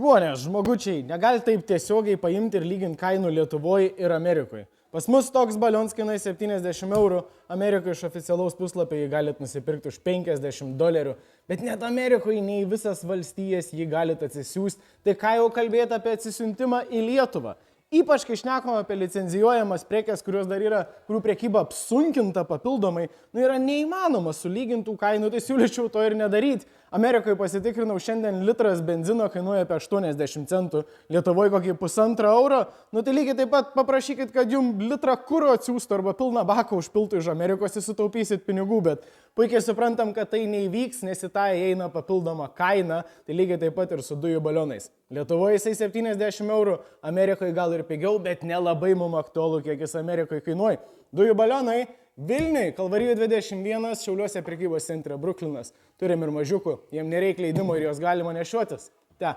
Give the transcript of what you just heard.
žmonės, žmogučiai, negali taip tiesiogiai paimti ir lyginti kainų Lietuvoje ir Amerikoje. Pas mus toks balions kainuoja 70 eurų, Amerikoje iš oficialaus puslapio jį galite nusipirkti už $50, bet net Amerikoje nei visas valstijas jį galite atsisiųsti, tai ką jau kalbėti apie atsisiuntimą į Lietuvą. Ypač kai šnekama apie licenzijuojamas prekes, kurios dar yra, kurių prekyba apsunkinta papildomai, yra neįmanoma sulygintų kainų, tai siūlyčiau to ir nedaryti. Amerikoje pasitikrinau, šiandien litras benzino kainuoja apie 80 centų, Lietuvoje kokį €1,5. Tai lygiai taip pat paprašykit, kad jums litrą kuro atsiųstų arba pilną baką užpiltų iš Amerikos, jūs sutaupysit pinigų, bet puikiai suprantam, kad tai neįvyks, nes į tą įeina papildoma kaina, tai lygiai taip pat ir su dujų balionais. Lietuvoje jisai 70 eurų, Amerikoje gal ir pigiau, bet nelabai mums aktualu, kiek jis Amerikoje kainuoja. Dujų balionai Vilniui, Kalvarijų 21, Šiauliuose prekybos centre Bruklinas. Turim ir mažiukų, jiem nereikia leidimo ir jos galima nešiotis. Te.